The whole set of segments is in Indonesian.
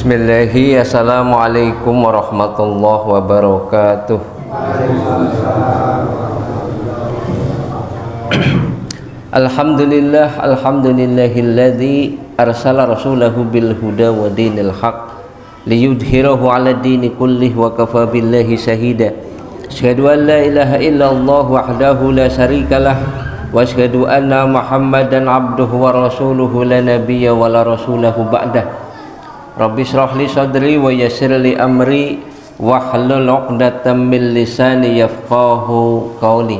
Bismillahi, assalamualaikum warahmatullahi wabarakatuh. Alhamdulillah, alhamdulillahilladzi arsala rasulahu bil huda wa dinil haq liyudhhirahu 'ala dini kullih wa kafa billahi shahida. Asyhadu an la ilaha illallah wahdahu la syarikalah wa asyhadu anna Muhammadan abduhu wa rasuluhu la nabiyya wa la rasulahu ba'dah. Rabbi shrah li sadri wa yassir li amri wahlul 'uqdatam min lisani yafqahu qawli.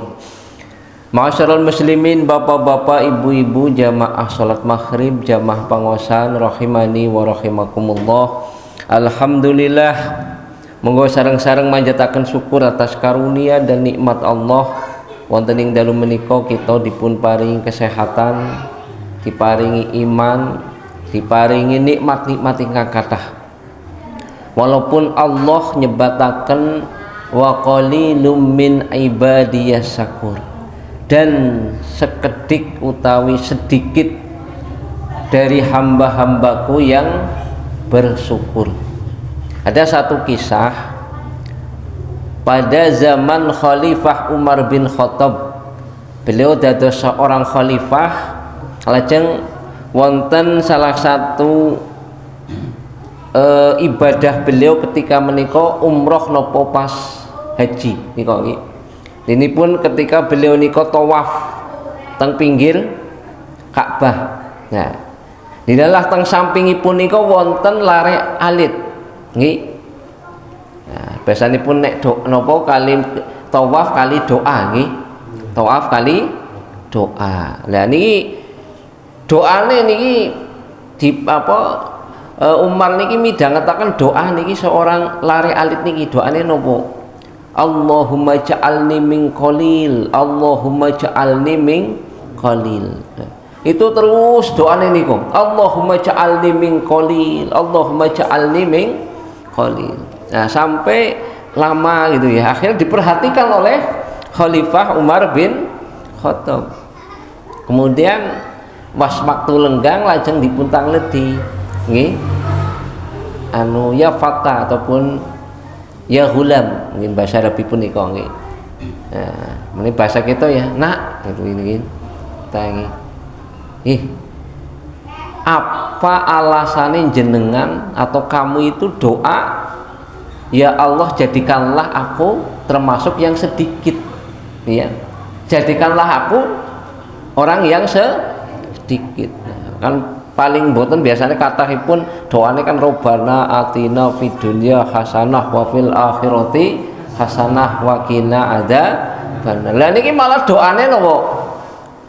Ma'asyiral muslimin, bapak-bapak, ibu-ibu, jamaah salat maghrib, jamaah pangosan rahimani wa rahimakumullah. Alhamdulillah, monggo sareng-sareng manjataken syukur atas karunia dan nikmat Allah wonten ing dalu menika kita dipun paringi kesehatan, diparingi iman, diparingi nikmat-nikmat ingkang kathah. Walaupun Allah nyebataken wa qalilum min ibadiyas syakur, dan sekedik utawi sedikit dari hamba-hambaku yang bersyukur. Ada satu kisah pada zaman Khalifah Umar bin Khattab. Beliau dados seorang khalifah, lajeng wonten salah satu ibadah beliau ketika menika umroh nopo pas haji nika nggih. Ini pun ketika beliau nika tawaf teng pinggir Ka'bah. Nah, didalah teng sampingipun nika wonten larek alit nggih. Nah, biasanipun nek napa kali tawaf kali doa nggih. Tawaf kali doa. Lah niki doane niki di Umar niki midhangetaken doa niki seorang lare alit niki doane nopo? Allahumma ja'alni min qalil, Allahumma ja'alni min qalil. Itu terus doane niku. Allahumma ja'alni min qalil, Allahumma ja'alni min qalil. Nah, sampai lama gitu ya. Akhirnya diperhatikan oleh Khalifah Umar bin Khattab. Kemudian was waktu lenggang lajeng dipuntang ledi nggih ya fata ataupun ya hulam mungkin bahasa Arabipun nika nggih. Nah, ini bahasa kita ya nak gitu ini tangi apa alasannya jenengan atau kamu itu doa ya Allah jadikanlah aku termasuk yang sedikit ya, jadikanlah aku orang yang sedikit. Kan paling boten biasanya kathahipun doane kan robana atina fid dunya hasanah wa fil akhirati hasanah wa qina adzabannar. Lah niki malah doane napa?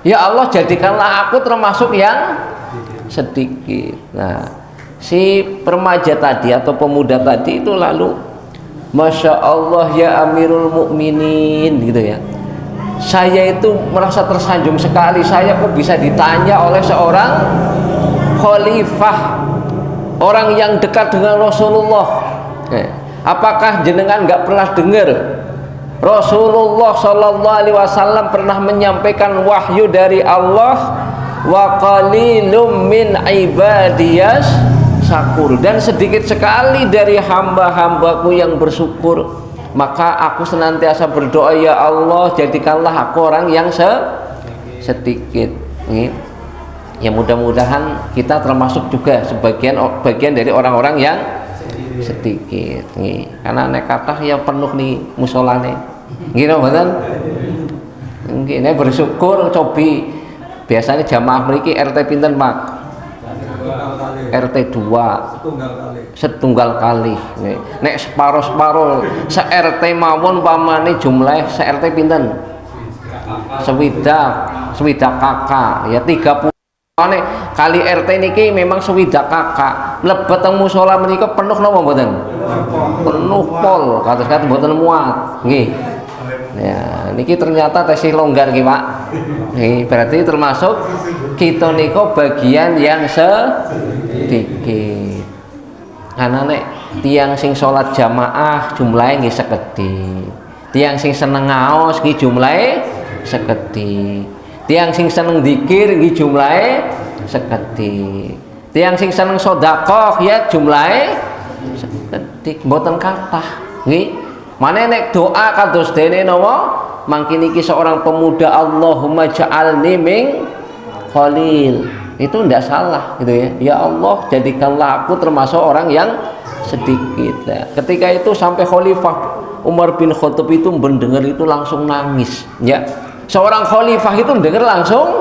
Ya Allah jadikanlah aku termasuk yang sedikit. Nah, si remaja tadi atau pemuda tadi itu lalu Masya Allah ya Amirul Mukminin gitu ya. Saya itu merasa tersanjung sekali, saya kok bisa ditanya oleh seorang khalifah, orang yang dekat dengan Rasulullah. Apakah jenengan nggak pernah dengar Rasulullah Shallallahu Alaihi Wasallam pernah menyampaikan wahyu dari Allah, wa qalilum min ibadiyas syakur, dan sedikit sekali dari hamba-hambaku yang bersyukur. Maka aku senantiasa berdoa ya Allah jadikanlah aku orang yang sedikit. Ya mudah-mudahan kita termasuk juga bagian dari orang-orang yang sedikit. Karena nek kathah ya penuh nih musolane. Nggih mboten? Nggih nek bersyukur cobi biasanya jamaah mriki RT pinten Pak? RT 2 setunggal kali. Nek separo-separo se-RT mawon pamane jumlah se-RT pinten? Swidak kakak ya 30 kali RT niki memang swidak kakak. Mlebet teng musala menika penuh napa mboten? Penuh pol, kados-kados mboten muat. Nggih. Ya, niki ternyata tesih longgar nggih, Pak. Nggih, berarti termasuk kita nika bagian yang sedikit. Karena nek tiang sing sholat jamaah jumlahnya nggih sekedhik. Tiang sing seneng ngaos nggih jumlahe sekedhik. Tiang sing seneng dzikir nggih jumlahe sekedhik. Tiang sing seneng sedekah ya jumlahe sekedik mboten kathah nggih. Mane nek doa kados dene napa mangkin iki seorang pemuda Allahumma ja'alni min khalil. Itu ndak salah gitu ya. Ya Allah, jadikanlah aku termasuk orang yang sedikit. Nah, ketika itu sampai Khalifah Umar bin Khattab itu mendengar itu langsung nangis ya. Seorang khalifah itu mendengar langsung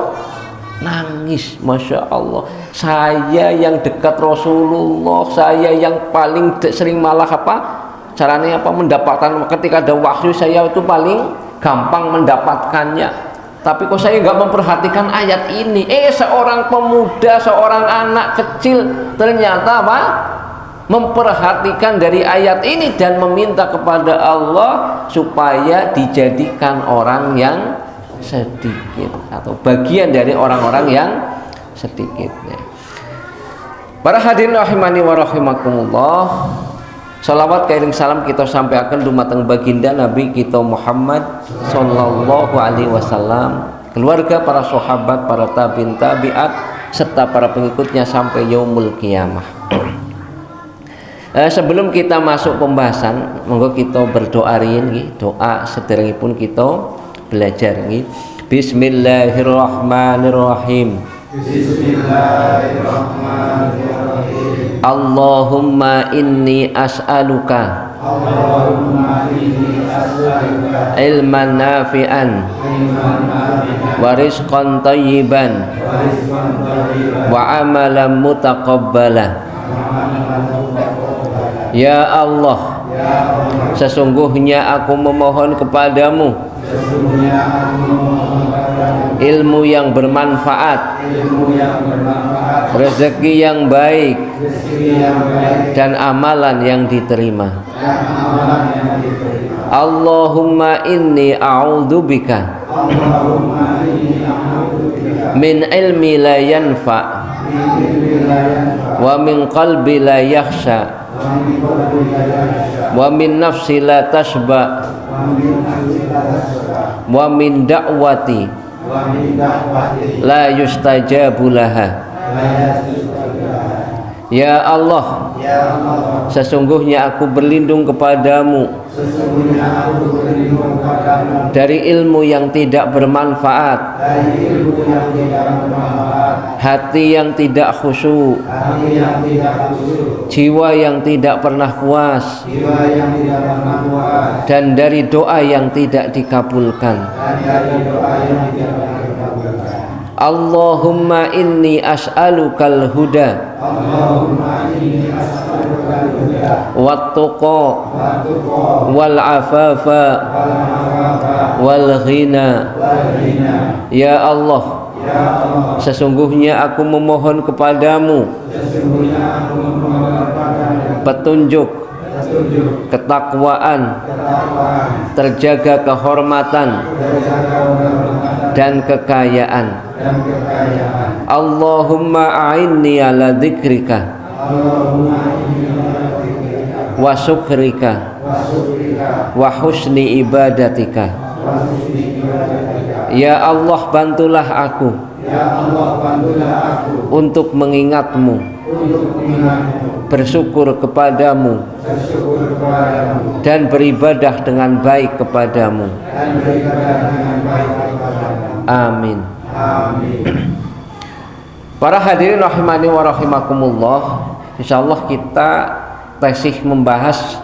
nangis. Masya Allah, saya yang dekat Rasulullah, saya yang paling sering malah caranya mendapatkan ketika ada wahyu, saya itu paling gampang mendapatkannya, tapi kok saya nggak memperhatikan ayat ini. Seorang pemuda, seorang anak kecil ternyata memperhatikan dari ayat ini dan meminta kepada Allah supaya dijadikan orang yang sedikit atau bagian dari orang-orang yang sedikit ya. Para hadirin rahimani wa rahimakumullah, salawat kairing salam kita sampaikan dumateng baginda Nabi kita Muhammad sallallahu alaihi wasallam, keluarga, para sahabat, para tabi'in tabi'at serta para pengikutnya sampai yaumul qiyamah. Sebelum kita masuk pembahasan, monggo kita berdoa riyin, doa sederengipun kita belajar nggih. Bismillahirrahmanirrahim. Bismillahirrahmanirrahim. Allahumma inni as'aluka ilman nafi'an wa rizqan thayyiban wa amalan mutaqabbala. Ya Allah, sesungguhnya aku memohon kepadamu ilmu yang bermanfaat, rezeki yang baik, dan amalan yang diterima. Allahumma inni a'udzubika min ilmi la yanfa wa min qalbi la yakhsha wa min nafsi la tashba wa min da'wati la yustajabu laha. Ya Allah, sesungguhnya aku berlindung kepadamu dari ilmu yang tidak bermanfaat, hati yang tidak khusyuk, jiwa yang tidak pernah puas, dan dari doa yang tidak dikabulkan. Allahumma inni as'alukal huda wat-tuqa wal afafa wal ghina. Ya Allah, sesungguhnya aku memohon kepadamu petunjuk, ketakwaan, terjaga kehormatan, dan kekayaan. Allahumma a'inni ala dzikrika wa syukrika wa husni ibadatika. Ya Allah, bantulah aku untuk mengingatmu, bersyukur kepadamu, dan beribadah dengan baik kepadamu. Amin. Para hadirin rahimani wa rahimakumullah, insyaallah kita tasih membahas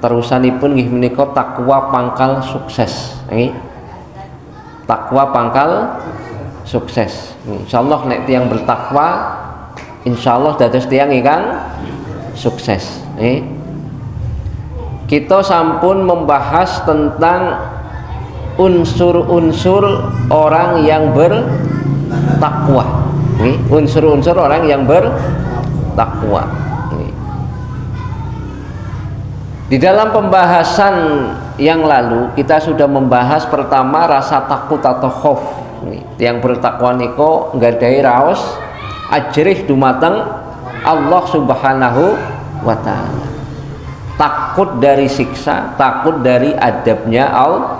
terusanipun nggih menika takwa pangkal sukses nggih. Takwa pangkal sukses. Insyaallah nek tiyang bertakwa insyaallah dados tiyang ingkang sukses. Kita sampun membahas tentang unsur-unsur orang yang bertakwa. Unsur-unsur orang yang bertakwa. Di dalam pembahasan yang lalu kita sudah membahas pertama rasa takut atau khauf. Yang bertakwa niku nggadahi raos ajrih dumateng Allah Subhanahu wa taala. Takut dari siksa, takut dari adabnya Allah.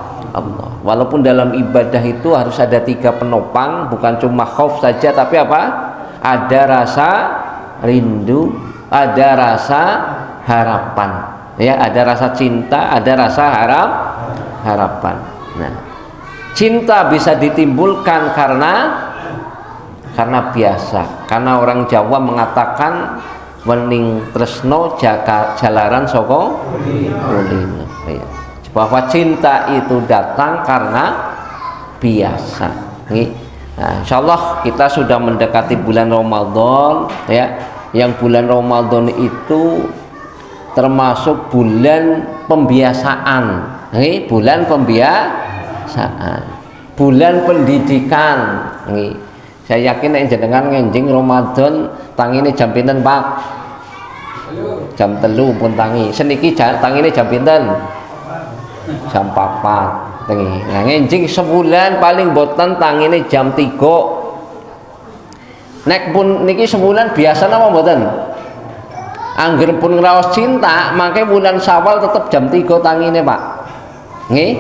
Walaupun dalam ibadah itu harus ada 3 penopang, bukan cuma khauf saja, tapi apa? ada rasa rindu, ada rasa harapan, ya, ada rasa cinta, ada rasa harapan. Nah, cinta bisa ditimbulkan karena biasa, karena orang Jawa mengatakan wening tresno jalaran saka ulina, ya, bahwa cinta itu datang karena biasa. Nah, insyaallah kita sudah mendekati bulan Ramadan, ya, yang bulan Ramadan itu termasuk bulan pembiasaan, bulan pembiasaan, bulan pendidikan. Saya yakin nek jenengan ngenjing Ramadan tangine jam pinten, Pak? Jam 3 pun tangi. Seniki tangine jam pinten? Jam 4 tangi. Nah, ngenjing sebulan paling boten tangine jam 3. Nek pun niki sebulan biasa napa mboten? Angger pun ngraos cinta, mangke bulan Syawal tetep jam 3 tangine, Pak. Nggih?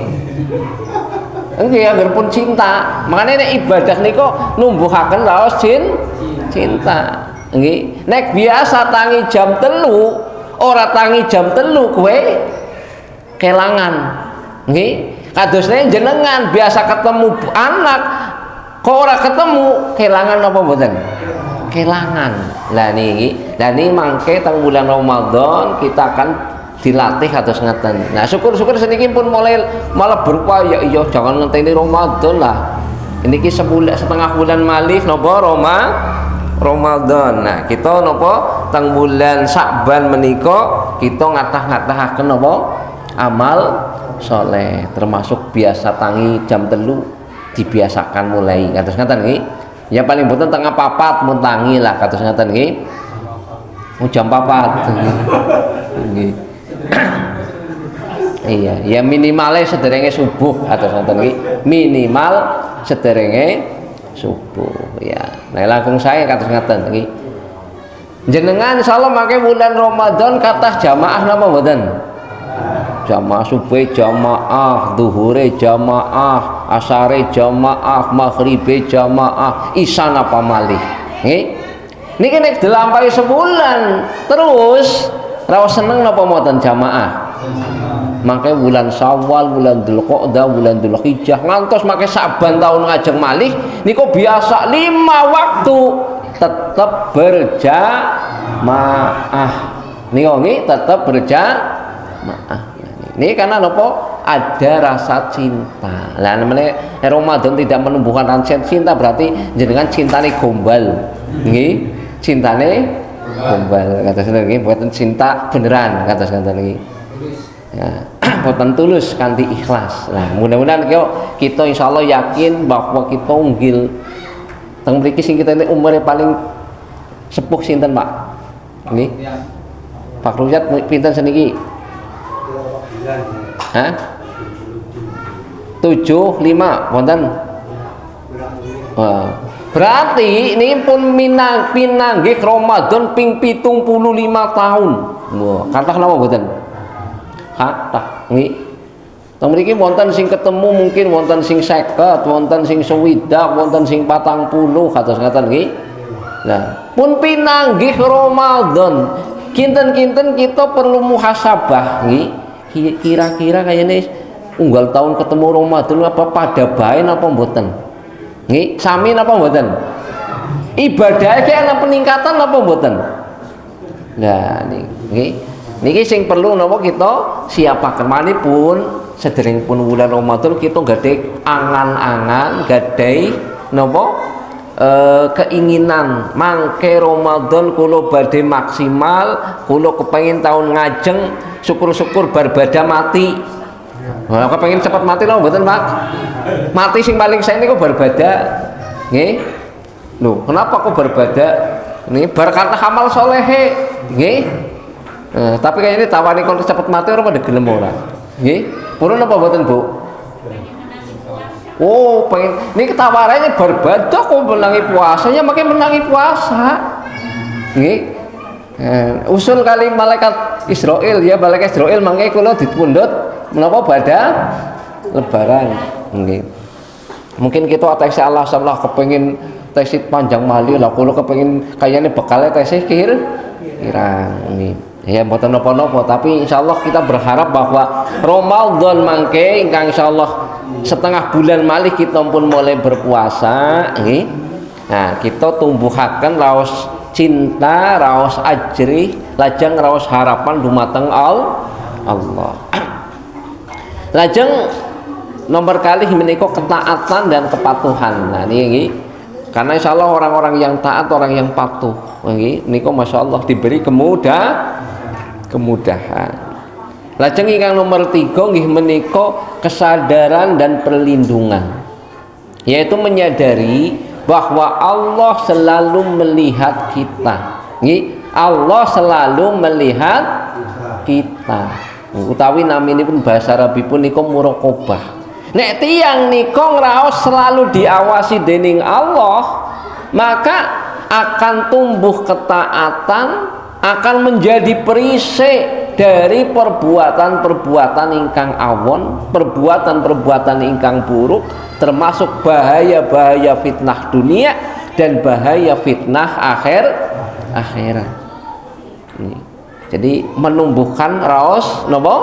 Nggih, angger pun cinta. Makane nek ibadah niku numbuhaken raos cinta. Nggih. Nek biasa tangi jam 3, ora tangi jam 3 kowe kelangan. Nggih. Kadosne jenengan biasa ketemu anak kok ora ketemu, kelangan apa mboten? Kelangan. Lah niki mangke teng bulan Ramadan kita akan dilatih atus ngeten. Nah, syukur-syukur seniki pun malah berupa ya iya jangan ngenteni Ramadan lah. Niki setengah bulan malih napa Ramadan. Nah, kita napa teng bulan Sya'ban menika kita ngatah-ngatahaken napa amal soleh, termasuk biasa tangi jam 3 dibiasakan mulai kados ngeten nggih. Ya paling boten tengah 4 mun tangi lah kados ngeten nggih. Jam 4 nggih. Iya, ya minimalnya sederenge subuh atau ngoten iki, minimal sederenge subuh ya. Nah, langkung saya kados ngaten iki. Jenengan insyaallah make bulan Ramadan kathah jamaah napa mboten? Jamaah subuh jamaah, zuhure jamaah, asare jamaah, maghribe jamaah, isya napa malih. Nggih. Niki nek dilampahi sebulan terus raos seneng napa mboten jamaah? Makanya bulan Syawal, bulan Dzulqa'dah, bulan Dzulhijjah ngantos make Saban tahun ngajeng malih niku biasa 5 waktu tetap berjamaah. Niku nggih tetap berjamaah. Ini karena napa? Ada rasa cinta. Lah namanya Ramadan tidak menumbuhkan rasa cinta berarti jenengan cintane gombal. Nggih, cintane gombal kata saya nggih, buatan cinta beneran kata saya nggih. Ya, buatan tulus kanthi ikhlas. Nah, mudah-mudahan kita insyaallah yakin bahwa kita unggil teng mriki sing kita ini umure paling sepuh sinten, Pak? Nggih. Pak Rujat pinten seniki? Hah? 75 wonten. Wah. Berarti ini pun pinanggih Ramadan ping 75 tahun. Wah, kathah napa mboten? Kathah nggih. Teng mriki wonten sing ketemu mungkin wonten sing 50, wonten sing 60, wonten sing 40 kados ngaten nggih. Nah, pun pinanggih Ramadan. Kinten-kinten kita perlu muhasabah nggih. Kira-kira kayaknya unggal tahun ketemu Ramadan apa pada bae napa mboten? Nggih, sami napa mboten? Ibadah iki ana peningkatan napa mboten? Nah, niki sing perlu napa kita siapaken manipun sederengipun wulan Ramadan kita gadhe angan-angan, gadhe napa keinginan mangke Ramadan kula badhe maksimal, kula kepengin tahun ngajeng syukur-syukur barbada mati. Wah, kepengin cepat mati lho mboten, Pak? Mati sing paling sae niku barbada. Nggih. Lho, kenapa kok barbada? Ini bar kata amal solehe, nggih. Tapi kayaknya ini tawani kon cepet mati ora pada gelem ora. Nggih. Purun apa mboten, Bu? Oh, pengen ini tawarannya barbada kok menangi puasanya, makin menangi puasa. Nggih. Usul kali malaikat Israel ya, malaikat Israel mangke kula dipundhut menapa badha lebaran. Nggih. Mungkin kita teksi alasan lah kepengin teksi panjang mali lah, kalau kepengin kayaknya bekalnya teksi kirang ini ya mboten napa-napa, tapi insyaallah kita berharap bahwa Ramadan mangke ingkang insyaallah setengah bulan malih kita pun mulai berpuasa nggih. Nah, kita tumbuhaken raos cinta, raos ajri, lajeng raos harapan dumateng Allah. Lajeng nomor kali menika ketaatan dan kepatuhan. Nah ini karena insya Allah orang-orang yang taat, orang yang patuh ini masya Allah diberi kemudahan. Lajeng ingkang nomor 3 nggih menika kesadaran dan perlindungan, yaitu menyadari bahwa Allah selalu melihat kita. Allah selalu melihat kita. Utawi naminipun bahasa Arabipun nika muraqabah. Nek tiyang nika ngraos selalu diawasi dening Allah, maka akan tumbuh ketaatan, akan menjadi perisai dari perbuatan-perbuatan ingkang awon, perbuatan-perbuatan ingkang buruk, termasuk bahaya-bahaya fitnah dunia dan bahaya fitnah akhirat. Jadi menumbuhkan raos napa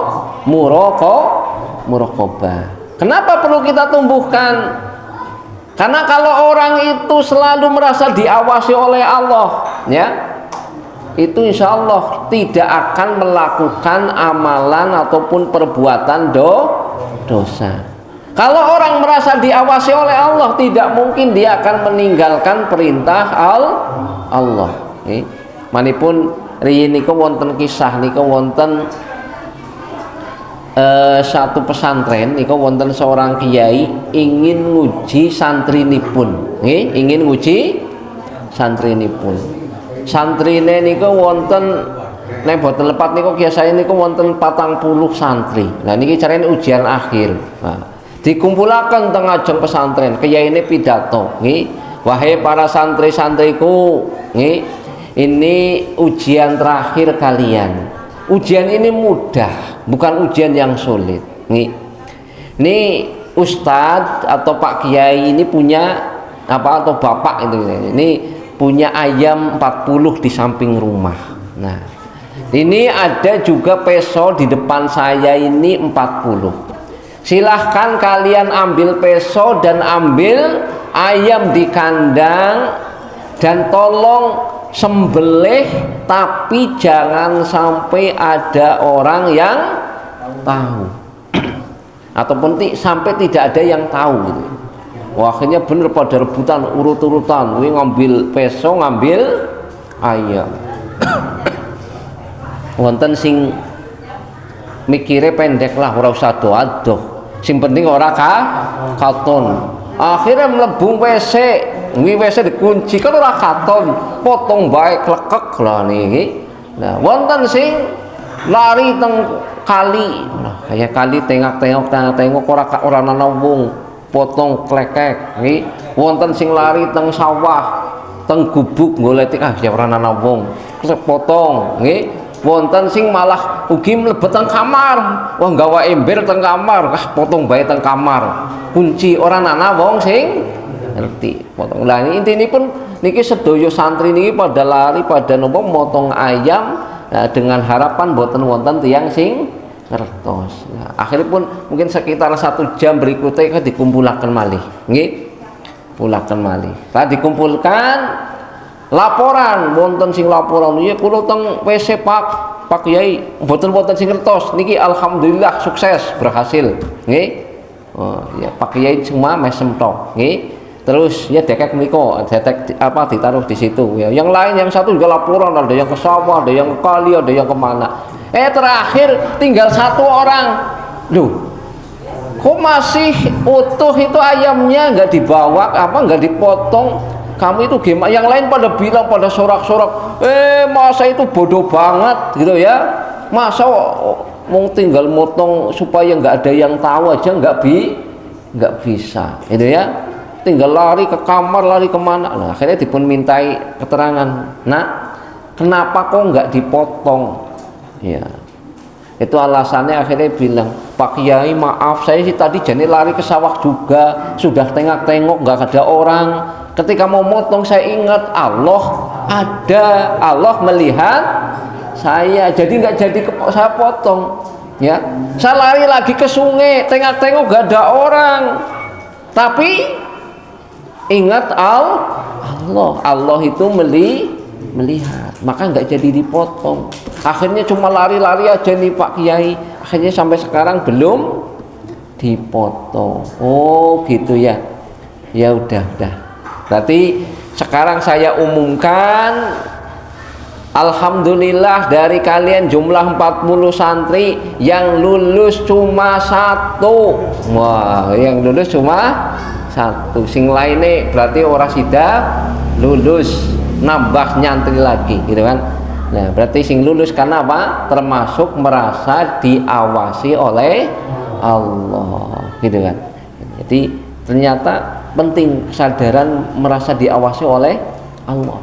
muraqabah. Kenapa perlu kita tumbuhkan? Karena kalau orang itu selalu merasa diawasi oleh Allah, ya, itu insya Allah tidak akan melakukan amalan ataupun perbuatan dosa. Kalau orang merasa diawasi oleh Allah, tidak mungkin dia akan meninggalkan perintah Allah. Manipun riyin niku wonten kisah niku wonten satu pesantren niku wonten seorang kiai ingin nguji santrinipun, ingin nguji santrinipun. Santrine niku wonten nek boten lepat niku biasane niku wonten 40 santri. Nah niki carane ujian akhir. Nah, dikumpulaken teng ajeng pesantren, kiyaine pidato, nggih. Wahai para santri-santriku, nggih, ini ujian terakhir kalian. Ujian ini mudah, bukan ujian yang sulit. Ini Ustadz atau Pak Kiai ini punya apa atau Bapak itu ini punya ayam 40 di samping rumah. Nah, ini ada juga peso di depan saya ini 40. Silahkan kalian ambil peso dan ambil ayam di kandang dan tolong sembelih, tapi jangan sampai ada orang yang tahu ataupun sampai tidak ada yang tahu gitu. Wah, akhirnya bener pada rebutan urut-urutan, ngambil peso, ngambil ayam. Wonten sing mikire pendek lah, ora usah doa-doa, sing penting ora katon. Akhirnya mlebu WC, WC dikunci kan ora katon, potong bae klekek lah niki. Nah, wonten sing lari teng kali. Nah, kayak kali tengok ora ana wong, potong klekek nggih. Wonten sing lari teng sawah, teng gubuk golek ya ora ana wong, potong nggih. Wonten sing malah ugi mlebet teng kamar, wah gawa ember teng kamar, potong bae teng kamar, kunci orang ana wong sing ngerti potong. Lah ini pun niki sedaya santri niki pada lari pada nopo motong ayam dengan harapan boten wonten tiyang sing ngertos. Nah, akhirnya pun mungkin sekitar 1 jam berikutnya dikumpulaken malih, nggih, pulaken malih. Lah dikumpulkan laporan, wonten sing laporan, iya kula teng WC Pak Kiai, mboten sing ngertos niki alhamdulillah sukses berhasil, nggih. Oh ya Pak Kiai cuma mesem tok, nggih. Terus ya dekek miko, detek apa ditaruh di situ ya. Yang lain yang satu juga laporan, ada yang ke sawah, ada yang ke kali, ada yang kemana. Terakhir tinggal 1 orang. Loh, kok masih utuh itu ayamnya, nggak dibawa apa, nggak dipotong? Kamu itu gimana? Yang lain pada bilang, pada sorak-sorak, masa itu bodoh banget gitu ya. Masa mau tinggal motong supaya nggak ada yang tahu aja nggak bisa itu ya. Tinggal lari ke kamar, lari kemana. Nah, akhirnya dipun mintai keterangan. Nah, kenapa kok nggak dipotong? Ya, Itu alasannya akhirnya bilang, Pak Kiai maaf, saya sih tadi jadi lari ke sawah juga, sudah tengok-tengok nggak ada orang. Ketika mau motong saya ingat Allah ada, Allah melihat saya, jadi nggak jadi saya potong. Ya, saya lari lagi ke sungai, tengok-tengok nggak ada orang, tapi ingat Allah itu melihat, maka nggak jadi dipotong. Akhirnya cuma lari-lari aja nih Pak Kiai, akhirnya sampai sekarang belum dipotong. Oh gitu ya, ya udah. Berarti sekarang saya umumkan, alhamdulillah dari kalian jumlah 40 santri yang lulus cuma 1. Wah, yang lulus cuma 1. Sing lainnya berarti orang sida lulus, nambah nyantri lagi gitu kan. Nah berarti sing lulus karena apa? Termasuk merasa diawasi oleh Allah gitu kan. Jadi ternyata penting kesadaran merasa diawasi oleh Allah.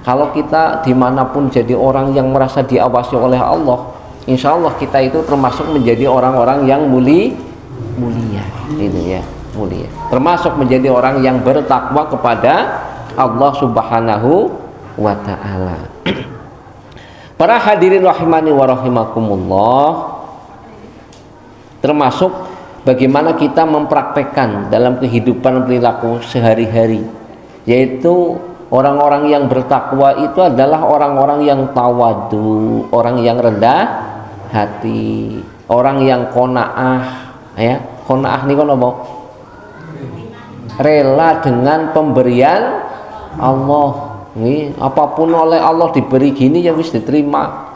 Kalau kita dimanapun jadi orang yang merasa diawasi oleh Allah, insya Allah kita itu termasuk menjadi orang-orang yang mulia gitu ya, mulia, termasuk menjadi orang yang bertakwa kepada Allah Subhanahu wa ta'ala. Para hadirin rahimani wa rahimakumullah, termasuk bagaimana kita mempraktekkan dalam kehidupan perilaku sehari-hari, yaitu orang-orang yang bertakwa itu adalah orang-orang yang tawadu, orang yang rendah hati, orang yang qanaah ya. Qanaah niku napa? Rela dengan pemberian Allah. Nih, apapun oleh Allah diberi gini ya wis diterima.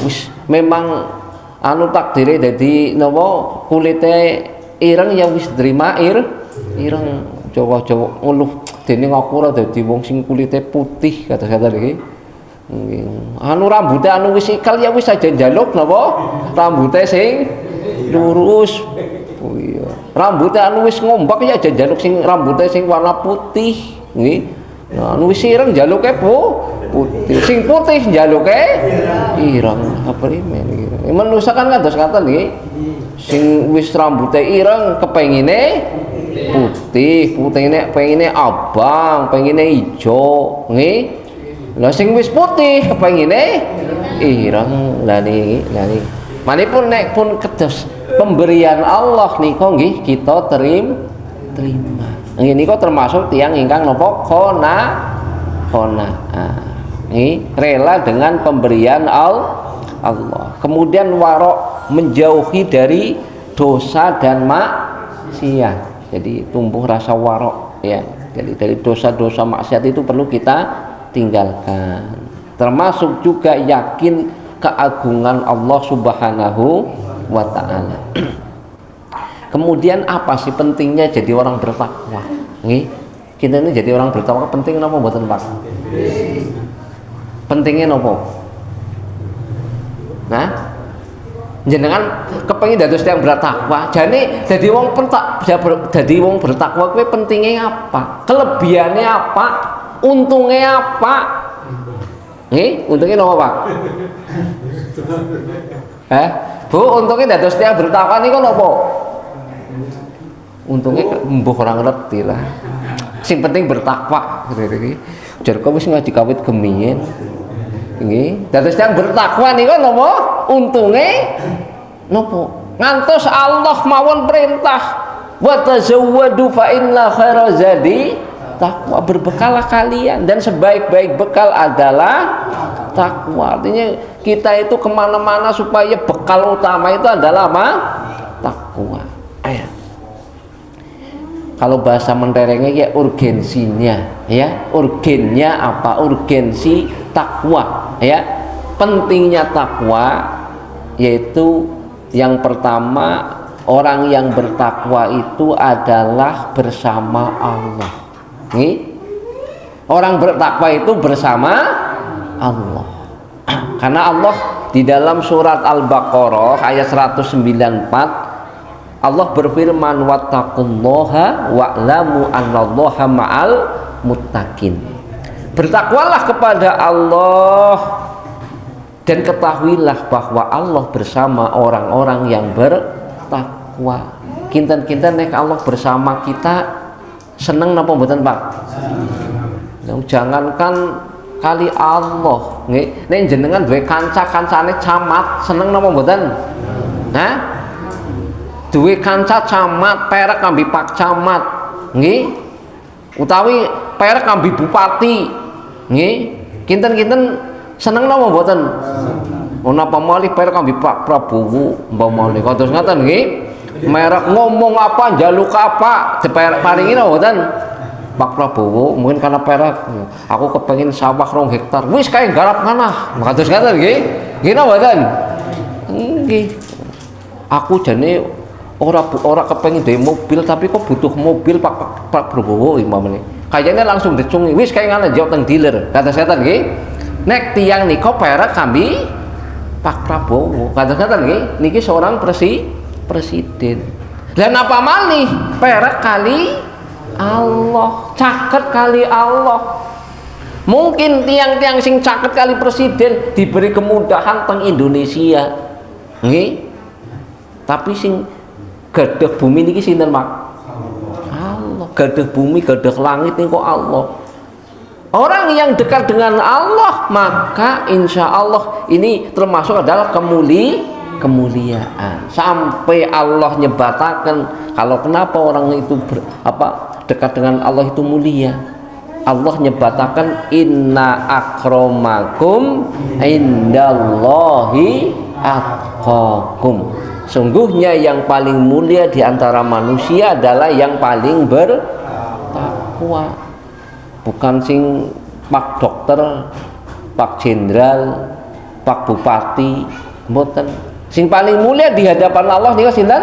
Wis memang anu takdire dadi napa kulite ireng ya wis diterima ireng. Jawa-jawa nguluh dene aku ora dadi wong sing kulite putih kata-kata iki. Anu rambute anu wis ikal ya wis aja njaluk napa? Rambute sing lurus. Oh iya. Rambute anu wis ngombak ya aja njaluk sing rambute sing warna putih. Nggih. Nah, anu wis ireng njaluke putih. Sing putih njaluke ireng. Apa men iki? Manusa kan kados katen nggih. Sing wis rambute ireng kepengine putih ini pengine abang, pengine ijo nggih. Lah sing wis putih kepengine ireng. Lah niki manipun nek pun kedos pemberian Allah nika nggih kita terima. Nggih nika termasuk tiyang ingkang napa qanaah. Nggih rela dengan pemberian Allah. Kemudian warok, menjauhi dari dosa dan maksiat. Jadi tumbuh rasa warok ya. Jadi dari dosa-dosa maksiat itu perlu kita tinggalkan. Termasuk juga yakin keagungan Allah Subhanahu wa ta'ala. Kemudian apa sih pentingnya jadi orang bertakwa? Nggih. Kita ini jadi orang bertakwa penting napa mboten Pak? Pentingnya napa? Nah, jenengan kepengin dados tiyang bertakwa, jane dadi wong bertakwa kuwi pentingnya apa? Kelebihannya apa? Untungnya apa? Nggih, untungnya napa, Pak? Bu, untungnya dados tiyang bertakwa niku napa? Untungnya mbuh ora ngerti lah. Sing penting bertakwa iki. Jar kok wis ngaji kawit gemiyen. Nggih, dados tiyang bertakwa niku napa? Untunge napa? Ngantos Allah mawon perintah wa tazawwadu fa inna khaira zadi takwa, berbekalah kalian dan sebaik-baik bekal adalah takwa. Artinya kita itu kemana-mana supaya bekal utama itu adalah apa? Takwa. Ayat. Kalau bahasa menterengnya ya urgensinya, ya urgennya apa? Urgensi takwa, ya pentingnya takwa, yaitu yang pertama orang yang bertakwa itu adalah bersama Allah. Nih, orang bertakwa itu bersama Allah. Karena Allah di dalam surat Al-Baqarah ayat 194 Allah berfirman wattaqullaha wa'lamu annallaha ma'al muttaqin. Bertakwalah kepada Allah Dan ketahuilah bahwa Allah bersama orang-orang yang bertakwa. Kinten-kinten nek Allah bersama kita seneng napa mboten Pak? Jangankan kali Allah, nggih, nek jenengan duwe kanca-kancane camat seneng napa mboten? Hah? Duwe kanca camat, perek kambi Pak Camat, nggih. Utawi perek kambi bupati, nggih. Kinten-kinten seneng napa mboten? Menapa malih perek kambi Pak Prabowo, umpamane kados ngaten nggih. Merek ngomong apa njaluk apa diparingi mboten Pak Prabowo mungkin karena perak aku kepengin sawah 2 hektar wis kae garap manah kados ngaten nggih nggih mboten nggih aku jane ora kepengin duwe mobil tapi kok butuh mobil Pak Prabowo umpamane kayaknya langsung dicungi wis kae ngene jawab teng dealer kados ngaten nggih nek tiyang nika perak kambi Pak Prabowo kados ngaten nggih niki seorang presiden. Dan apa malih perak kali Allah, caket kali Allah. Mungkin tiang-tiang sing caket kali presiden diberi kemudahan teng Indonesia. Nggih. Tapi sing gadeg bumi niki sinten, Pak? Allah. Gadeg bumi, gadeg langit niku Allah. Orang yang dekat dengan Allah, maka insya Allah ini termasuk adalah kemuliaan sampai Allah nyebatakan kalau kenapa orang itu dekat dengan Allah itu mulia. Allah nyebatakan inna akramakum indallahi atqakum. Sungguhnya yang paling mulia di antara manusia adalah yang paling bertakwa. Bukan sing Pak Dokter, Pak Jenderal, Pak Bupati, mboten. Sing paling mulia di hadapan Allah niku sinten?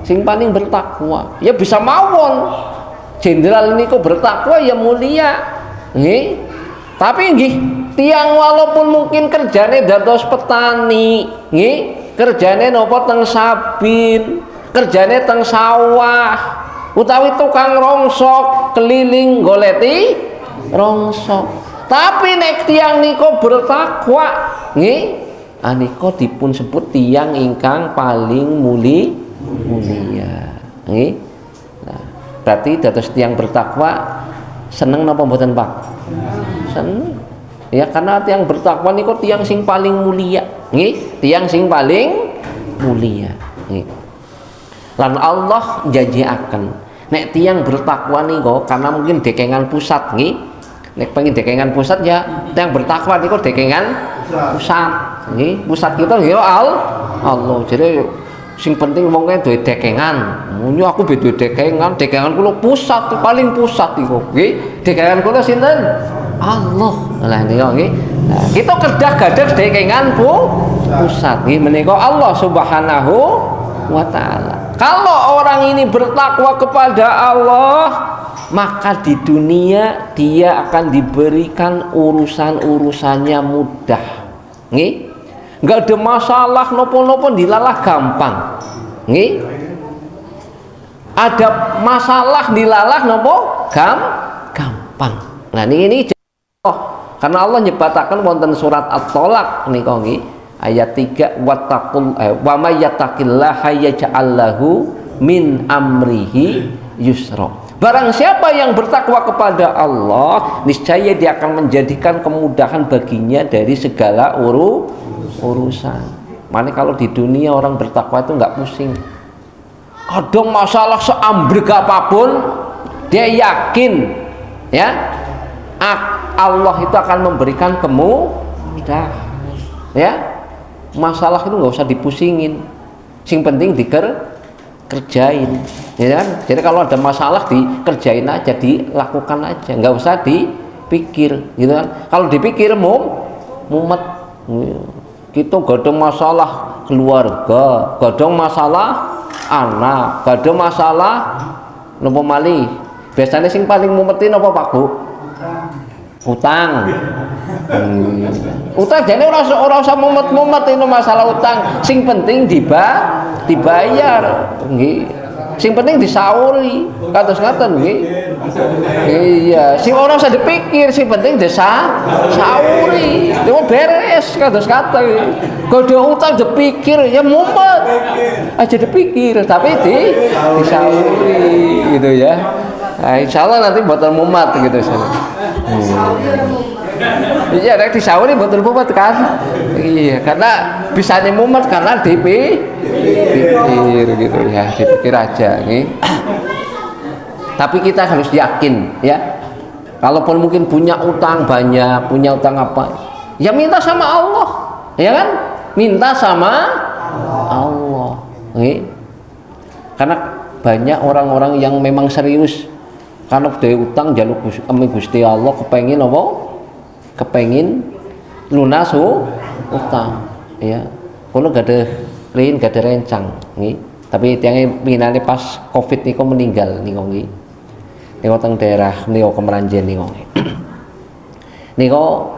Sing paling bertakwa. Ya bisa mawon. Jenderal niku bertakwa ya mulia. Nggih. Tapi nggih, tiang walaupun mungkin kerjane dados petani, nggih, kerjane napa teng sabin, kerjane teng sawah, utawi tukang rongsok keliling goleti rongsok. Tapi nek tiang niku bertakwa, nggih, anika dipun sebut tiang ingkang paling mulia. Nggih. Nah, berarti dados tiang bertakwa seneng napa mboten, Pak? Seneng. Ya karena tiang bertakwa niku tiang sing paling mulia. Nggih, tiang sing paling mulia. Nggih. Lan Allah janjiaken nek tiang bertakwa niku karena mungkin dekengan pusat nggih. Nek pengen dekengan pusat ya tiang bertakwa niku dekengan pusat nggih pusat kita nggih Allah jadi sing penting wong duwe dekengan munyo aku duwe dekengan kula pusat paling pusat iku nggih dekengan kula sinten Allah lah niku nggih kita kedah gadah dekengan pusat nggih menika Allah Subhanahu wa taala. Kalau orang ini bertakwa kepada Allah maka di dunia dia akan diberikan urusan-urusannya mudah. Nggih? Enggak ada masalah nopo-nopo dilalah gampang. Nggih? Ada masalah dilalah nopo gampang. Nah ini karena Allah nyebataken wonten surat At-Tolaq nika nggih ayat 3 wattaqul wa may yattaqillaha yaj'al lahu min amrihi yusra. Barang siapa yang bertakwa kepada Allah, niscaya dia akan menjadikan kemudahan baginya dari segala urusan. Makanya kalau di dunia orang bertakwa itu nggak pusing. Ada masalah seambrek apapun, dia yakin, ya, Allah itu akan memberikan kemudahan. Ya, masalah itu nggak usah dipusingin. Sing penting kerjain, ya kan? Jadi kalau ada masalah dikerjain aja, dilakukan aja, nggak usah dipikir, gitu kan? Kalau dipikir mumet, kita gak ada masalah keluarga, gak ada masalah anak, gak ada masalah nopo mali. Biasanya sing paling mumetin apa Pak Bu? Utang. Utang jadi orang usah mumet-mumet itu masalah utang. Sing penting dibayar. Nggih. Sing penting disauri. Kados ngaten nggih. Iya, si orang saya dipikir, si penting desa sauri, dia beres kados kata. Kalau dia utang dipikir, ya mumet aja dipikir, tapi disauri gitu ya. Nah, insya Allah nanti buatan mumet gitu sana. Iya, nek disauri buatan mumet kan? Iya, karena bisanya mumet karena dipikir gitu ya, dipikir aja nih. Tapi kita harus yakin ya, kalaupun mungkin punya utang banyak, punya utang apa, ya minta sama Allah, ya kan? Minta sama Allah, karena banyak orang-orang yang memang serius, karena dari utang jaluk Gusti Allah, kepengin apa? Kepengin lunas utang, ya. Kalau gak ada lain, gak ada rencang, tapi tiangnya pinane pas COVID niko meninggal niko teng daerah niko Kemeranjen niko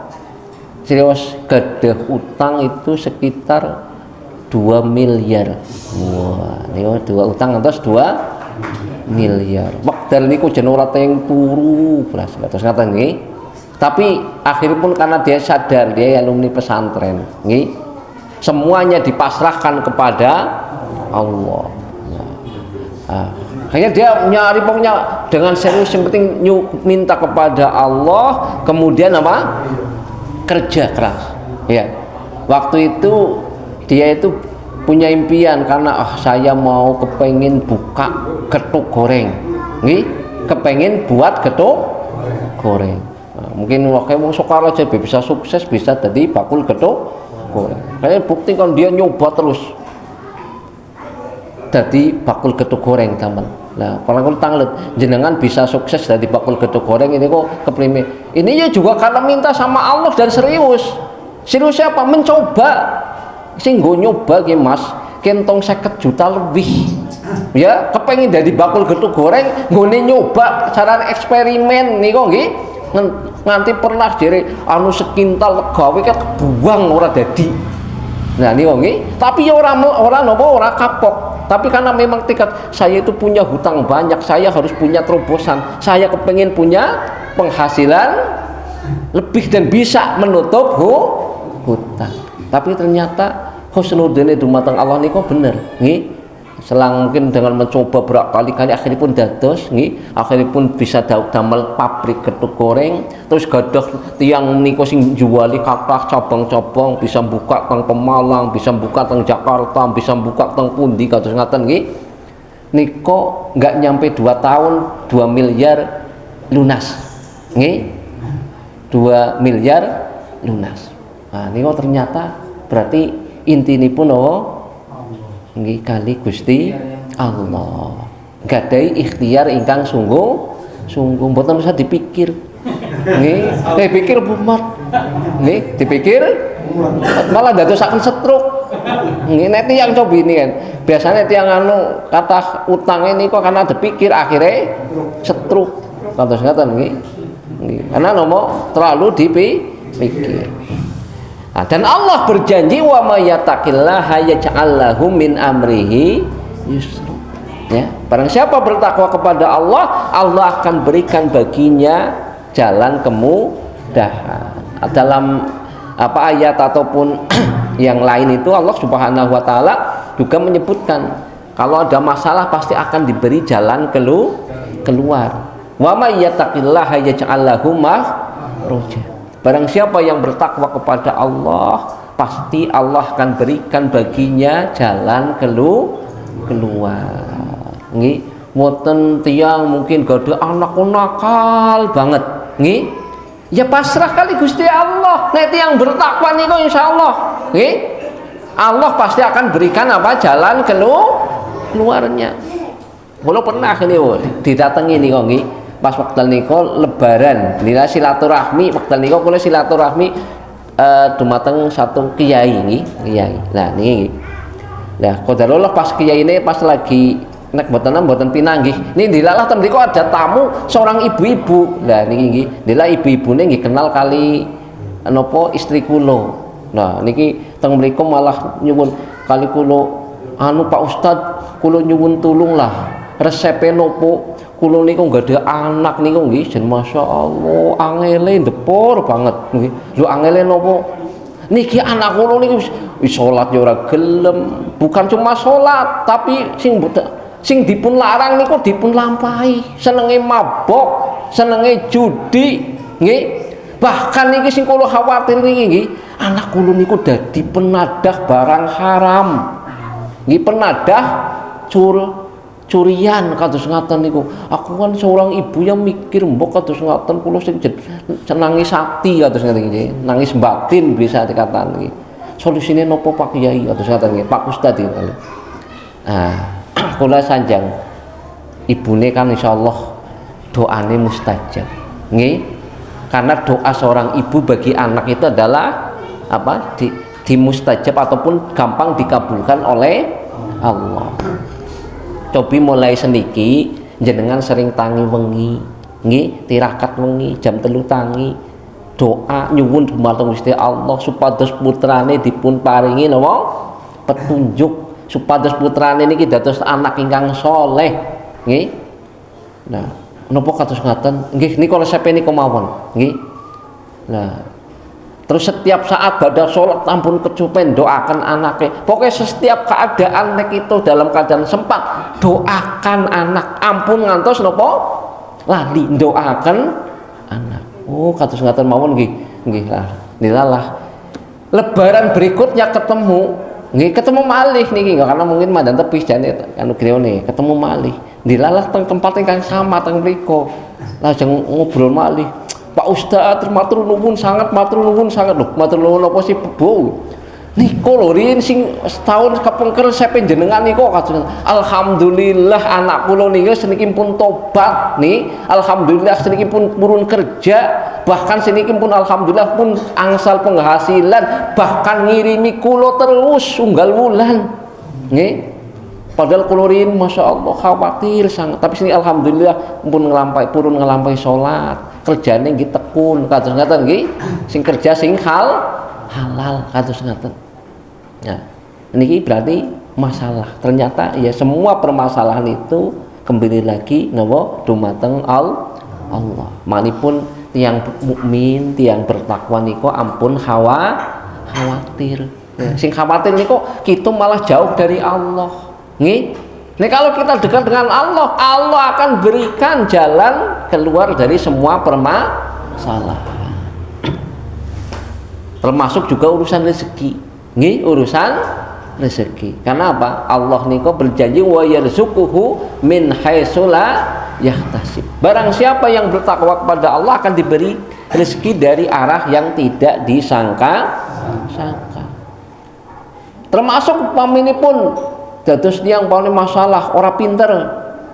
serius gadah utang itu sekitar 2 miliar. Wah, niko dua utang atas 2 miliar. Wekdal niku jen ora teng turu belas terus ngaten nggih. Tapi akhirnya pun karena dia sadar dia alumni pesantren nggih. Semuanya dipasrahkan kepada Allah. Kayaknya dia nyari pokoknya dengan serius, yang penting minta kepada Allah, kemudian apa? Kerja keras. Ya. Waktu itu dia itu punya impian karena saya mau kepengin buka getuk goreng. Nggih, kepengin buat getuk goreng. Nah, mungkin waktu mau sekolah aja bisa sukses, bisa jadi bakul getuk goreng. Kayaknya bukti kan dia nyoba terus. Jadi bakul getuk goreng teman. Nah, kalau tanglet jenengan bisa sukses dari bakul getuk goreng ini kok keprime. Ini ya juga karena minta sama Allah dan serius. Serius siapa? Mencoba. Sing nggo nyoba ki Mas, kentong 50 juta lebih. Ya, kepengin dari bakul getuk goreng, nggone nyoba cara eksperimen niku nggih. Nganti pernah jere anu sekintal gawe kan kebuang ora dadi. Nah niku nggih, tapi ya ora napa ora kapok. Tapi karena memang tekad saya itu punya hutang banyak, saya harus punya terobosan, saya kepengen punya penghasilan lebih dan bisa menutup hutang. Tapi ternyata husnudzon dumateng Allah niku bener nggih. Selang mungkin dengan mencoba berkali-kali akhirnya pun dados nggih, akhirnya pun bisa damel pabrik getuk goreng, terus gadah tiang niku sing juali kathah cabang-cabang, bisa buka teng Pemalang, bisa buka teng Jakarta, bisa buka teng pundi kados ngaten nggih. Niko nggak nyampe 2 tahun 2 miliar lunas nggih. 2 miliar lunas. Nah niko ternyata berarti intinipun nggih kali Gusti Allah. Gadai ikhtiar ingkang sungguh mboten usah dipikir. Nggih, dipikir bumat. Nggih, dipikir malah dadosaken stroke. Nggih, nek tiyang coba ini kan. Biasanya tiyang anu kathah utang ini kok karena dipikir akhirnya stroke. Kados ngaten nggih. Nggih, karena nomo terlalu dipikir. Nah, dan Allah berjanji wa may yattaqillaha yaj'al lahu min amrihi yusra. Ya, barang siapa bertakwa kepada Allah, Allah akan berikan baginya jalan kemudahan. Dalam apa ayat ataupun yang lain itu Allah Subhanahu wa taala juga menyebutkan kalau ada masalah pasti akan diberi jalan keluar. Wa may yattaqillaha yaj'al lahu makhraja. Barang siapa yang bertakwa kepada Allah, pasti Allah akan berikan baginya jalan keluar. Nggih, mboten tiyang mungkin gada anak nakal banget, nggih. Ya pasrah kali Gusti Allah. Nek tiyang bertakwa niku insyaallah, nggih. Allah pasti akan berikan apa? Jalan keluarnya. Kula pernah niku didatangi niku nggih. Pas waktu niko lebaran nila silaturahmi waktu niko kula silaturahmi dumateng satu kiai nih kiai. Nah nih nah qadarullah pas kiai ini pas lagi nek mboten pinanggih ini dilalah tem niko ada tamu seorang ibu-ibu. Nah niki nila ibu-ibune nggih kenal kali napa istri kula. Nah niki teng mriku malah nyuwun kali kula anu Pak Ustad kula nyuwun tulung lah resepe nopo kula niku nggada anak niku nggih jen masyaallah angele ndepur banget nggih. Lho angele nopo? Niki anak kula niku wis salat ya ora gelem, bukan cuma salat tapi sing dipun larang niku dipun lampahi, senenge mabok, senenge judi nggih. Bahkan niki sing kula khawatir niki nggih, anak kula niku dadi penadah barang haram. Nggih penadah curian kados ngaten niku. Aku kan seorang ibu yang mikir mbok kados ngaten kula sing nangis hati kados ngaten nggih. Nangis batin bisa dikatakan nggih. Solusine nopo Pak Kiai kados ngaten nggih, Pak Ustaz iki. Kula sanjang ibune kan insyaallah doane mustajab. Nggih. Karena doa seorang ibu bagi anak itu adalah apa? Di mustajab ataupun gampang dikabulkan oleh Allah. Cobi mulai seniki jenengan sering tangi wengi, nggih, tirakat wengi jam 3 tangi. Doa nyuwun dumateng Gusti Allah supados putrane dipun paringi napa? Petunjuk supados putrane niki dados anak ingkang saleh, nggih. Nah, napa kados ngaten? Nggih nika resepe nika mawon, nggih. Nah, terus setiap saat pada sholat ampun kecupen doakan anaknya. Pokoknya setiap keadaan nek itu dalam keadaan sempat doakan anak. Ampun ngantos nopo lali doakan anak. Oh kados ngaten mawon nggih. Nggih lah. Nilalah. Lebaran berikutnya ketemu. Nggih ketemu malih niki karena mungkin mandan tepis jane anu greone ketemu malih. Nilalah teng tempat ingkang sama teng mriku. Lajeng ngobrol malih. Pak Ustadz, matur nuwun sangat, matur nuwun sangat loh. Matur nuwun apa sih Bu? Niko lho riyen sing setahun kepengker sepe jenengan niko kados. Alhamdulillah anak kula niki seniki pun tobat nih. Alhamdulillah seniki pun purun kerja. Bahkan seniki pun alhamdulillah pun angsal penghasilan, bahkan ngirimi kula terus unggal wulan. Nggih. Padahal kula riyen masyaallah khawatir sangat, tapi sini alhamdulillah pun purun ngelampahi salat. Kerjane nggih tekun kados ngaten nggih. Sing kerja sing halal kados ngaten. Ya. Niki berarti masalah. Ternyata ya semua permasalahan itu kembali lagi napa dumateng Allah. Manipun tiang mukmin, tiang bertakwa niku ampun khawatir. Ya. Sing khawatir niku kita malah jauh dari Allah. Nggih. Nah kalau kita dekat dengan Allah, Allah akan berikan jalan keluar dari semua permasalahan. Termasuk juga urusan rezeki. Nggih, urusan rezeki. Karena apa? Allah niku berjanji wa yarzuquhu min haitsu la yahtasib. Barang siapa yang bertakwa kepada Allah akan diberi rezeki dari arah yang tidak disangka-sangka. Termasuk paminipun dados tiyang paling masalah ora pinter.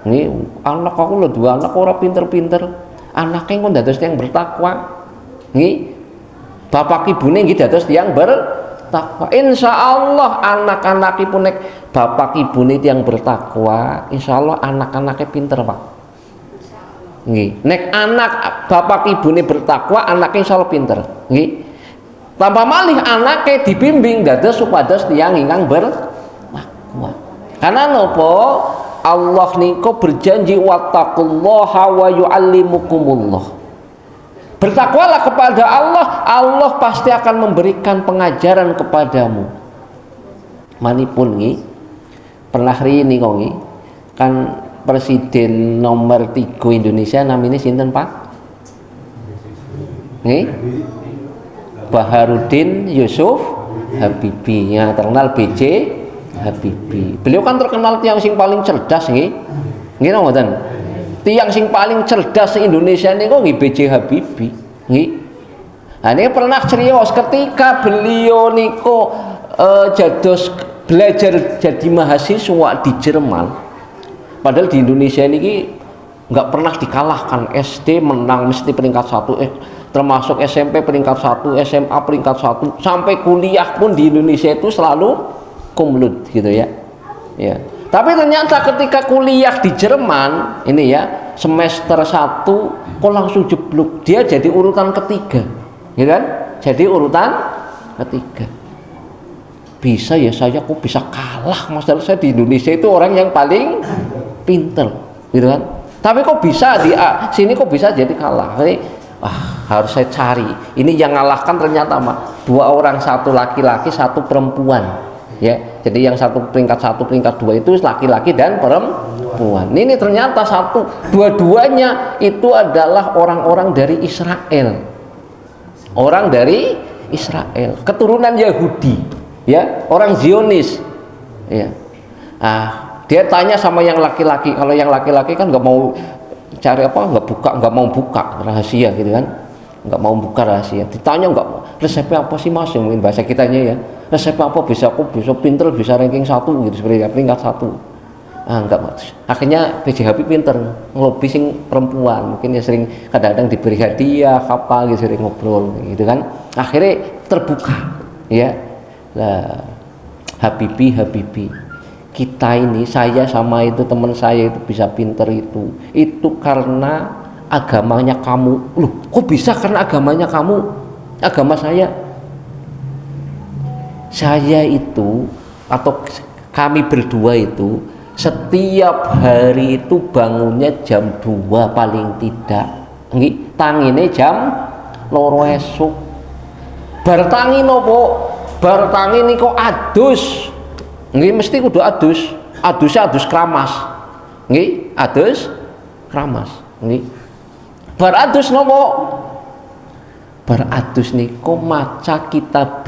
Nggih, anak aku lho dua anak ora pinter-pinter. Anake kok dados tiyang bertakwa. Nggih. Bapak ibune nggih dados tiyang bertakwa. Insyaallah anak-anakipun nek bapak ibune tiyang bertakwa, insyaallah anak-anake pinter, Pak. Nggih. Nek anak bapak ibune bertakwa, anake insyaallah pinter. Nggih. Tambah malih anake dibimbing dados supados tiyang ingkang bertakwa. Karena nopo Allah niko berjanji wattaqullaha wa yu'allimukumullah. Bertakwalah kepada Allah, Allah pasti akan memberikan pengajaran kepadamu. Manipun nggih. Pernah rini kok nggih. Kan presiden nomor 3 Indonesia namanya sinten, Pak? Nggih. Baharudin Yusuf Habibie, yang terkenal BJ Habibie. Beliau kan terkenal tiang sing paling cerdas nggih. Nggih ngoten. Tiang sing paling cerdas di Indonesia niku nggih BJ Habibie, nggih. Nah, ini pernah serius ketika beliau niku jados belajar jadi mahasiswa di Jerman. Padahal di Indonesia niki nggak pernah dikalahkan. SD menang mesti peringkat 1, termasuk SMP peringkat 1, SMA peringkat 1, sampai kuliah pun di Indonesia itu selalu kumlud gitu ya. Ya. Tapi ternyata ketika kuliah di Jerman ini ya semester 1 kok langsung jeblok. Dia jadi urutan ketiga. Ya kan? Jadi urutan ketiga. Bisa ya saya kok bisa kalah, masalah saya di Indonesia itu orang yang paling pinter gitu kan. Tapi kok bisa di sini kok bisa jadi kalah. Ini harus saya cari. Ini yang ngalahkan ternyata dua orang, satu laki-laki, satu perempuan. Ya, jadi yang peringkat 2 itu laki-laki dan perempuan. Ini ternyata dua-duanya itu adalah orang-orang dari Israel. Orang dari Israel, keturunan Yahudi, ya, orang Zionis. Ya. Dia tanya sama yang laki-laki. Kalau yang laki-laki kan nggak mau cari nggak mau buka rahasia gitu kan, nggak mau buka rahasia. Ditanya nggak, resepnya apa sih mas? Mungkin bahasa kitanya ya, resepnya apa bisa pinter, bisa ranking 1 gitu, seperti peringkat 1. Enggak mas. Akhirnya PJ Habib pinter ngelobi sing perempuan, mungkin ya sering kadang-kadang diberi hadiah apa gitu, sering ngobrol gitu kan. Akhirnya terbuka, ya lah. Habibi, kita ini, saya sama itu teman saya itu bisa pinter itu karena agamanya kamu. Loh, kok bisa karena agamanya kamu? Agama saya itu atau kami berdua itu setiap hari itu bangunnya jam 2 paling tidak. Nggih, tangine jam 2 esuk. Bar tangi nopo? Bar tangi niku adus. Nggih mesti kudu adus kramas. Nggih, adus kramas. Nggih. Bar adus nopo? Bar adus niku maca kitab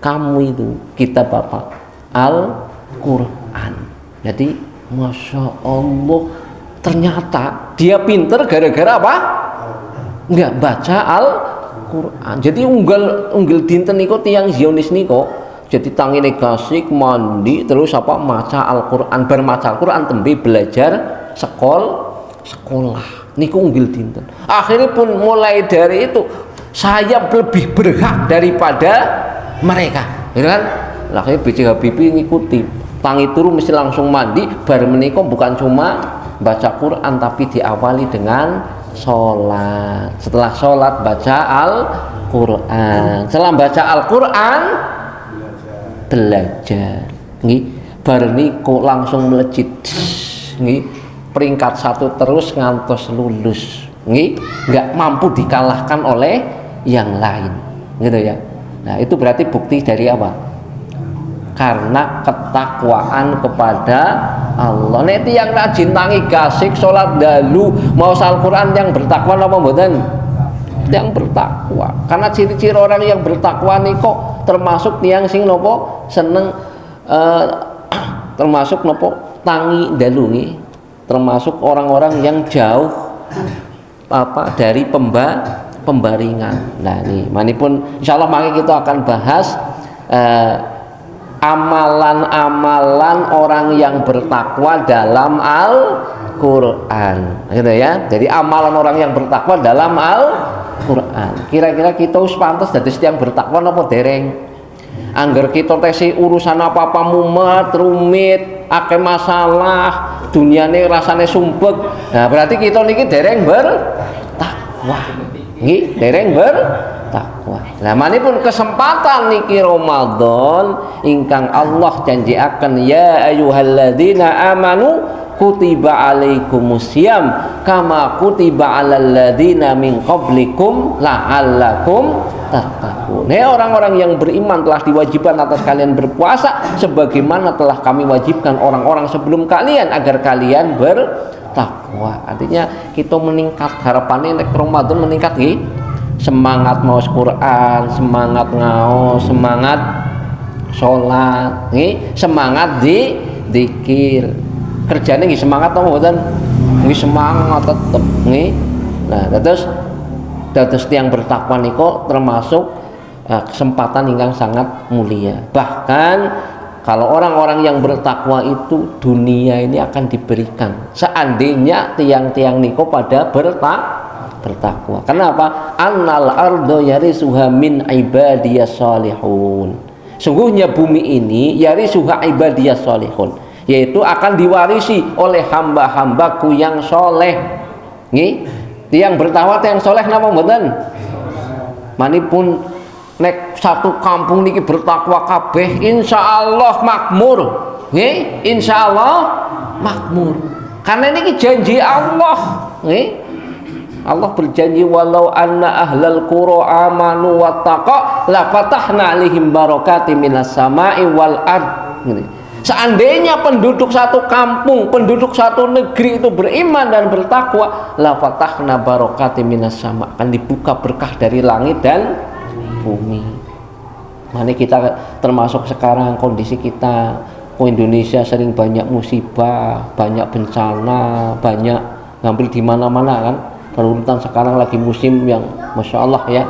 kamu itu, kitab apa? Al-Qur'an. Jadi Masya Allah, ternyata dia pinter gara-gara apa? Enggak baca Al-Qur'an. Jadi unggal dinten niku tiyang Zionis niku. Jadi tangine gasik mandi terus maca Al-Qur'an, bermaca Al-Qur'an tembe belajar sekolah niku unggul dinten. Akhirnya pun mulai dari itu saya lebih berhak daripada mereka, gitu kan? Akhirnya BJ Habibie ngikuti, tangi turu mesti langsung mandi, bar menika bukan cuma baca Quran tapi diawali dengan sholat. Setelah sholat baca Al-Qur'an, setelah baca Al-Qur'an belajar, nggih, bar niku langsung melejit, nggih, peringkat 1 terus ngantos lulus, nggih, nggak mampu dikalahkan oleh yang lain, gitu ya. Nah itu berarti bukti dari apa? Karena ketakwaan kepada Allah. Nek yang rajin tangi gasik sholat dalu mau Al-Qur'an yang bertakwa apa mboten? Yang bertakwa. Karena ciri-ciri orang yang bertakwa niku termasuk tiang sing nopo seneng termasuk nopo tangi dalu nggih, termasuk orang-orang yang jauh dari pembaringan. Nah ini manipun insyaallah mari kita akan bahas amalan-amalan orang yang bertakwa dalam Al-Qur'an, gitu ya. Jadi amalan orang yang bertakwa dalam Al-Qur'an. Kira-kira kita wis pantes dadi tiyang bertakwa napa dereng? Angger kita tesi urusan apa-apa mumet, rumit, akeh masalah, dunyane rasane sumpek. Nah, berarti kita niki dereng bertakwa. Nggih, dereng bertakwa. Lah manipun kesempatan niki Ramadan ingkang Allah janjiaken ya ayyuhalladzina amanu kutiba alaikumusiyam kama kutiba alal ladzina min qablikum la'allakum tattaqun. Hei orang-orang yang beriman, telah diwajibkan atas kalian berpuasa sebagaimana telah kami wajibkan orang-orang sebelum kalian agar kalian bertakwa. Artinya kita meningkat, harapannya nek Ramadan meningkat nggih. Semangat maos Quran, semangat ngaos, semangat sholat, nggih, semangat zikir. Kerjane nggih semangat to mboten? Nggih semangat tetep nggih. Nah, terus tiang bertakwa niku termasuk kesempatan ingkang sangat mulia. Bahkan kalau orang-orang yang bertakwa itu dunia ini akan diberikan seandainya tiang-tiang niku pada bertakwa. Kenapa? Annal ardo yarisuha min ibadiyas salihun. Sungguhnya bumi ini yarisuha ibadiyas salihun, yaitu akan diwarisi oleh hamba-hambaku yang soleh. Nih, tiang bertakwa yang soleh napa mboten? Manipun nek satu kampung niki bertakwa kabeh, insyaallah makmur. Nggih, insyaallah makmur. Karena ini janji Allah, Allah berjanji walau anna ahlal qura amanu wattaqa la fatahna alaihim barakatim minas sama'i wal ard. Seandainya penduduk satu kampung, penduduk satu negeri itu beriman dan bertakwa, la fatahna barakatim minas sama', akan dibuka berkah dari langit dan bumi. Mana kita termasuk sekarang kondisi kita, Indonesia sering banyak musibah, banyak bencana, banyak ngambil di mana-mana kan. Berurutan sekarang lagi musim yang Masya Allah ya,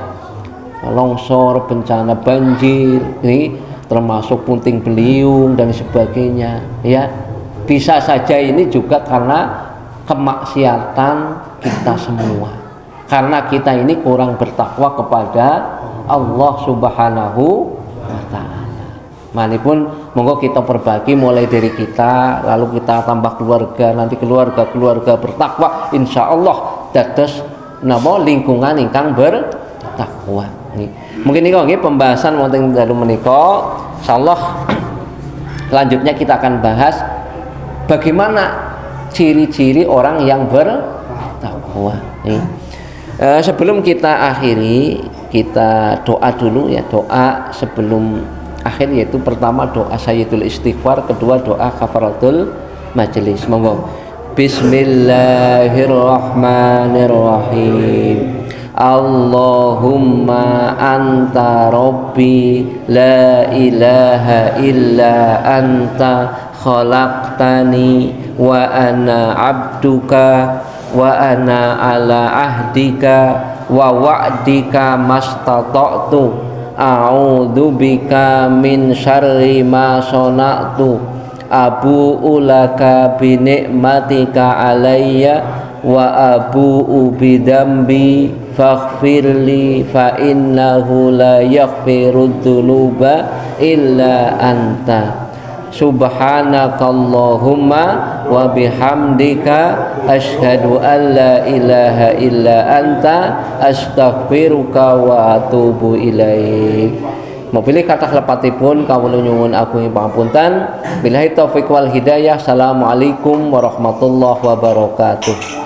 longsor, bencana banjir, ini termasuk puting beliung dan sebagainya ya. Bisa saja ini juga karena kemaksiatan kita semua, karena kita ini kurang bertakwa kepada Allah Subhanahu wa Ta'ala. Manipun monggo kita perbagi mulai dari kita, lalu kita tambah keluarga, nanti keluarga bertakwa, insya Allah dados napa lingkungan ingkang bertakwa. Mungkin ini pembahasan wonten dalu menika. Insyaallah selanjutnya kita akan bahas bagaimana ciri-ciri orang yang bertakwa. Sebelum kita akhiri, kita doa dulu ya, doa sebelum akhir, yaitu pertama doa sayyidul istighfar, kedua doa kafaratul majelis. Monggo. Bismillahirrahmanirrahim. Allahumma anta rabbi la ilaha illa anta khalaqtani wa ana abduka wa ana ala ahdika wa wa'dika mastata'tu a'udzu bika min syarri ma sana'tu abu'u laka bi ni'matika alayya wa abu'u bidambi faghfirli fa innahu la yaghfirudz dzunuba illa anta subhanakallahumma wa bihamdika asyhadu an la ilaha illa anta astaghfiruka wa atubu ilaik. Mopilih kathah lepatipun kawula nyuwun agung pangapunten. Billahi taufiq wal hidayah. Assalamualaikum warahmatullahi wabarakatuh.